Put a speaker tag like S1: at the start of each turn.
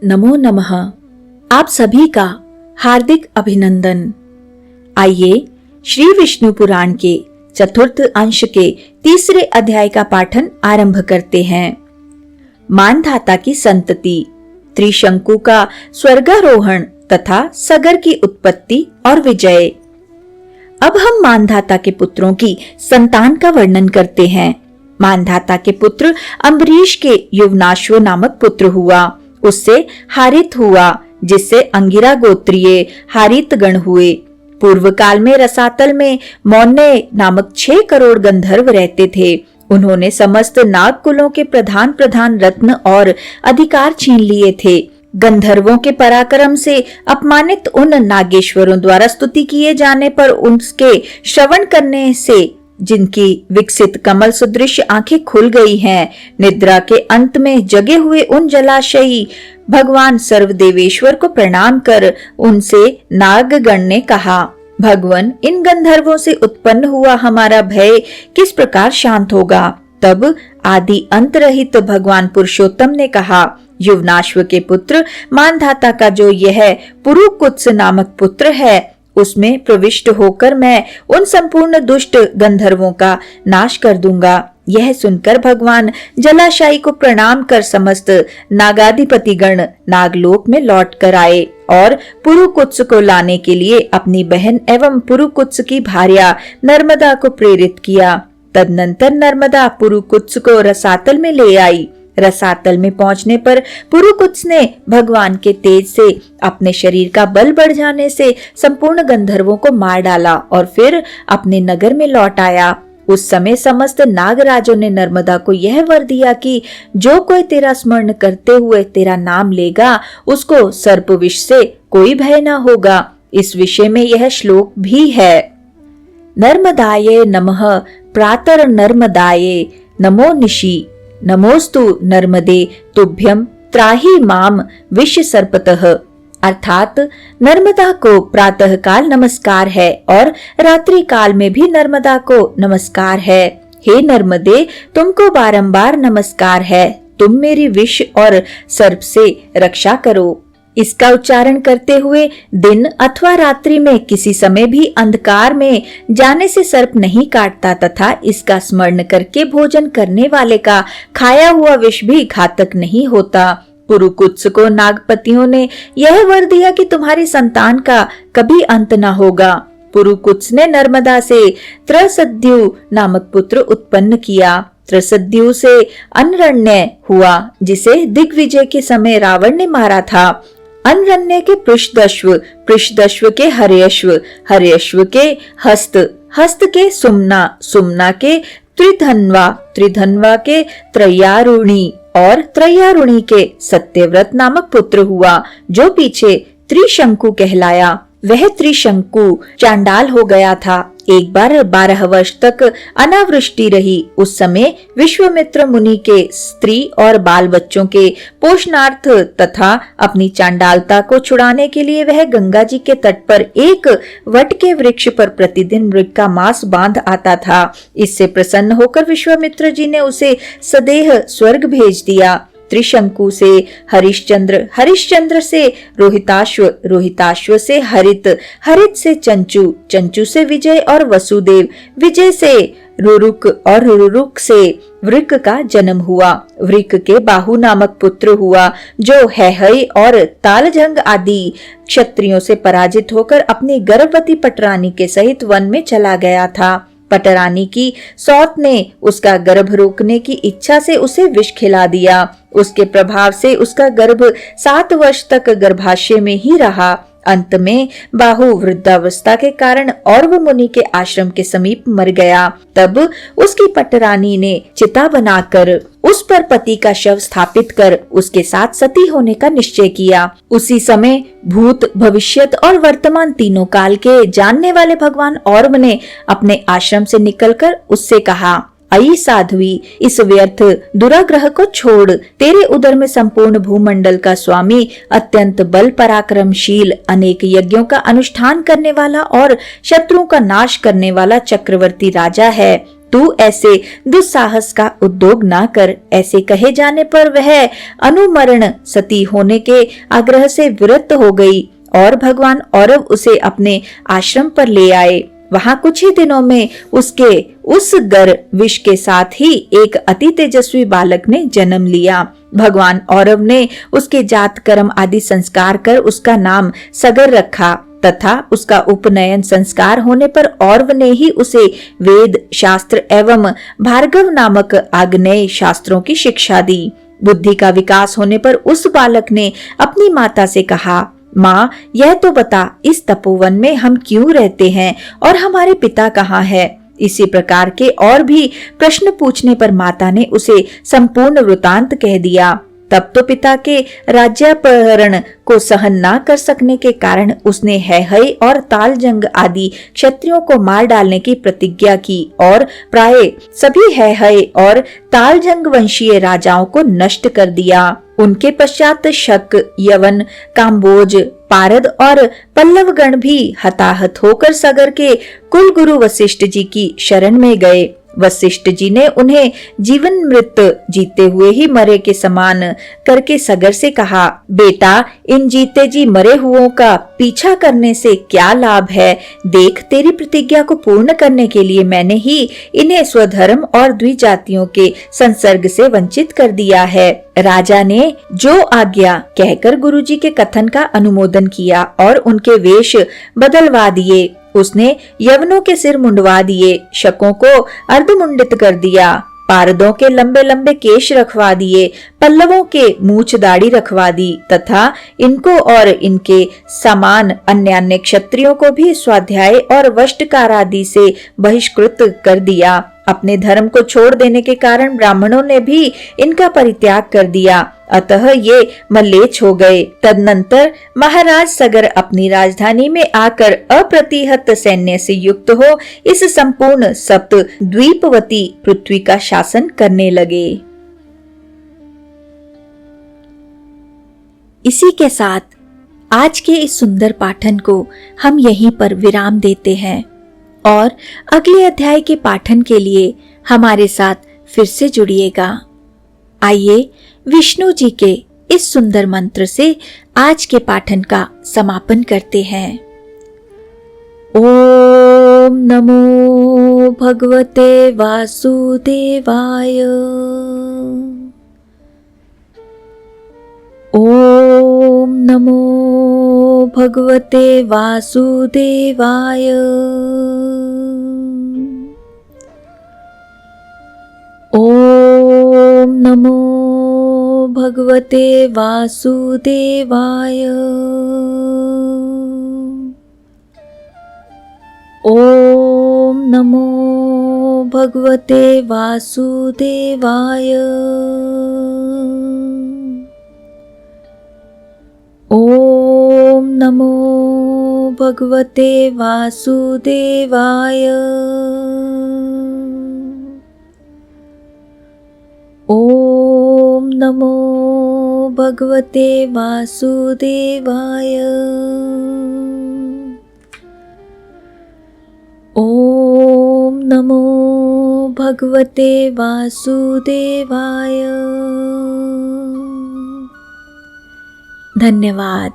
S1: नमो नमः। आप सभी का हार्दिक अभिनंदन। आइए श्री विष्णु पुराण के चतुर्थ अंश के तीसरे अध्याय का पाठन आरंभ करते हैं। मानधाता की संतति, त्रिशंकु का स्वर्गारोहण तथा सगर की उत्पत्ति और विजय। अब हम मानधाता के पुत्रों की संतान का वर्णन करते हैं। मानधाता के पुत्र अम्बरीश के युवनाश्व नामक पुत्र हुआ। उससे हारित हुआ, जिससे अंगिरा गोत्रीय हारित गण हुए। पूर्व काल में रसातल में मौन्य नामक 6 करोड़ गंधर्व रहते थे। उन्होंने समस्त नाग कुलों के प्रधान प्रधान रत्न और अधिकार छीन लिए थे। गंधर्वों के पराक्रम से अपमानित उन नागेश्वरों द्वारा स्तुति किए जाने पर उनके श्रवण करने से जिनकी विकसित कमल सदृश आंखें खुल गई हैं, निद्रा के अंत में जगे हुए उन जलाशयी भगवान सर्वदेवेश्वर को प्रणाम कर उनसे नागगण ने कहा, भगवान, इन गंधर्वों से उत्पन्न हुआ हमारा भय किस प्रकार शांत होगा। तब आदि अंत रहित भगवान पुरुषोत्तम ने कहा, युवनाश्व के पुत्र मानधाता का जो यह पुरुकुत्स नामक पुत्र है, उसमें प्रविष्ट होकर मैं उन संपूर्ण दुष्ट गंधर्वों का नाश कर दूंगा। यह सुनकर भगवान जलाशायी को प्रणाम कर समस्त नागाधिपति गण नागलोक में लौट कर आए और पुरुकुत्स को लाने के लिए अपनी बहन एवं पुरुकुत्स की भार्या नर्मदा को प्रेरित किया। तदनंतर नर्मदा पुरुकुत्स को रसातल में ले आई। रसातल में पहुंचने पर पुरुकुत्स ने भगवान के तेज से अपने शरीर का बल बढ़ जाने से संपूर्ण गंधर्वों को मार डाला और फिर अपने नगर में लौट आया। उस समय समस्त नागराजों ने नर्मदा को यह वर दिया कि जो कोई तेरा स्मरण करते हुए तेरा नाम लेगा, उसको सर्पविष से कोई भय न होगा। इस विषय में यह श्लोक भी है। नर्मदाये नमः प्रातर नर्मदाये नमो निशि नमोस्तु नर्मदे तुभ्यम त्राहि माम विष सर्पतः। अर्थात नर्मदा को प्रातः काल नमस्कार है और रात्रि काल में भी नर्मदा को नमस्कार है। हे नर्मदे, तुमको बारंबार नमस्कार है। तुम मेरी विष और सर्प से रक्षा करो। इसका उच्चारण करते हुए दिन अथवा रात्रि में किसी समय भी अंधकार में जाने से सर्प नहीं काटता तथा इसका स्मरण करके भोजन करने वाले का खाया हुआ विष भी घातक नहीं होता। पुरुकुत्स को नागपतियों ने यह वर दिया कि तुम्हारी संतान का कभी अंत न होगा। पुरुकुत्स ने नर्मदा से त्रसद्यु नामक पुत्र उत्पन्न किया। त्रसद्यु से अनरण्य हुआ, जिसे दिग्विजय के समय रावण ने मारा था। अनरण्य के पृषदश्व, पृषदश्व के हर्यश्व, हर्यश्व के हस्त, हस्त के सुम्ना, सुम्ना के त्रिधन्वा, त्रिधन्वा के त्रयारुणी और त्रयारुणी के सत्यव्रत नामक पुत्र हुआ, जो पीछे त्रिशंकु कहलाया। वह त्रिशंकु चांडाल हो गया था। एक बार 12 वर्ष तक अनावृष्टि रही। उस समय विश्वामित्र मुनि के स्त्री और बाल बच्चों के पोषणार्थ तथा अपनी चांडालता को छुड़ाने के लिए वह गंगा जी के तट पर एक वट के वृक्ष पर प्रतिदिन मृग का मांस बांध आता था। इससे प्रसन्न होकर विश्वामित्र जी ने उसे सदेह स्वर्ग भेज दिया। त्रिशंकु से हरिश्चंद्र, हरिश्चंद्र से रोहिताश्व, रोहिताश्व से हरित, हरित से चंचू, चंचू से विजय और वसुदेव, विजय से रुरुक और रुरुक से वृक का जन्म हुआ। वृक के बाहु नामक पुत्र हुआ, जो हैहय और तालजंग आदि क्षत्रियों से पराजित होकर अपनी गर्भवती पटरानी के सहित वन में चला गया था। पटरानी की सौत ने उसका गर्भ रोकने की इच्छा से उसे विष खिला दिया। उसके प्रभाव से उसका गर्भ 7 वर्ष तक गर्भाशय में ही रहा। अंत में बाहु वृद्धावस्था के कारण औरव मुनि के आश्रम के समीप मर गया। तब उसकी पटरानी ने चिता बनाकर उस पर पति का शव स्थापित कर उसके साथ सती होने का निश्चय किया। उसी समय भूत, भविष्यत और वर्तमान तीनों काल के जानने वाले भगवान औरव ने अपने आश्रम से निकलकर उससे कहा, अई साध्वी, इस व्यर्थ दुराग्रह को छोड़। तेरे उदर में संपूर्ण भूमंडल का स्वामी, अत्यंत बल पराक्रमशील, अनेक यज्ञों का अनुष्ठान करने वाला और शत्रुओं का नाश करने वाला चक्रवर्ती राजा है। तू ऐसे दुस्साहस का उद्योग ना कर। ऐसे कहे जाने पर वह अनुमरण सती होने के आग्रह से विरक्त हो गई और भगवान औरव उसे अपने आश्रम पर ले आए। वहां कुछ ही दिनों में उसके उस गर विष के साथ ही एक अति तेजस्वी बालक ने जन्म लिया। भगवान औरव ने उसके जात कर्म आदि संस्कार कर उसका नाम सगर रखा तथा उसका उपनयन संस्कार होने पर औरव ने ही उसे वेद शास्त्र एवं भार्गव नामक आग्नेय शास्त्रों की शिक्षा दी। बुद्धि का विकास होने पर उस बालक ने अपनी माता से कहा, माँ, यह तो बता, इस तपोवन में हम क्यों रहते हैं और हमारे पिता कहाँ है? इसी प्रकार के और भी प्रश्न पूछने पर माता ने उसे संपूर्ण वृतांत कह दिया। तब तो पिता के राज्यापहरण को सहन न कर सकने के कारण उसने हैहय और तालजंग आदि क्षत्रियों को मार डालने की प्रतिज्ञा की और प्राय सभी हैहय और तालजंग वंशीय राजाओं को नष्ट कर दिया। उनके पश्चात शक, यवन, काम्बोज, पारद और पल्लव गण भी हताहत होकर सगर के कुल गुरु वशिष्ठ जी की शरण में गए। वशिष्ठ जी ने उन्हें जीवन मृत जीते हुए ही मरे के समान करके सगर से कहा, बेटा, इन जीते जी मरे हुओं का पीछा करने से क्या लाभ है? देख, तेरी प्रतिज्ञा को पूर्ण करने के लिए मैंने ही इन्हें स्वधर्म और द्विजातियों के संसर्ग से वंचित कर दिया है। राजा ने जो आज्ञा कहकर गुरुजी के कथन का अनुमोदन किया और उनके वेश बदलवा दिए। उसने यवनों के सिर मुंडवा दिए, शकों को अर्धमुंडित कर दिया, पारदों के लंबे लंबे केश रखवा दिए, पल्लवों के मूछ दाढ़ी रखवा दी तथा इनको और इनके समान अन्य अन्य क्षत्रियों को भी स्वाध्याय और वष्टकार आदि से बहिष्कृत कर दिया। अपने धर्म को छोड़ देने के कारण ब्राह्मणों ने भी इनका परित्याग कर दिया, अतः ये मल्लेच्छ हो गए। तदनंतर महाराज सगर अपनी राजधानी में आकर अप्रतिहत सैन्य से युक्त हो इस संपूर्ण सप्त द्वीपवती पृथ्वी का शासन करने लगे। इसी के साथ आज के इस सुंदर पाठन को हम यहीं पर विराम देते हैं और अगले अध्याय के पाठन के लिए हमारे साथ फिर से जुड़िएगा। आइए विष्णु जी के इस सुंदर मंत्र से आज के पाठन का समापन करते हैं। ओम नमो भगवते वासुदेवाय। ओम नमो भगवते वासुदेवाय। ओम नमो भगवते वासुदेवाय। ओम नमो भगवते वासुदेवाय। ओम नमो भगवते वासुदेवाय। ओम नमो भगवते वासुदेवाय। ओम नमो भगवते वासुदेवाय। धन्यवाद।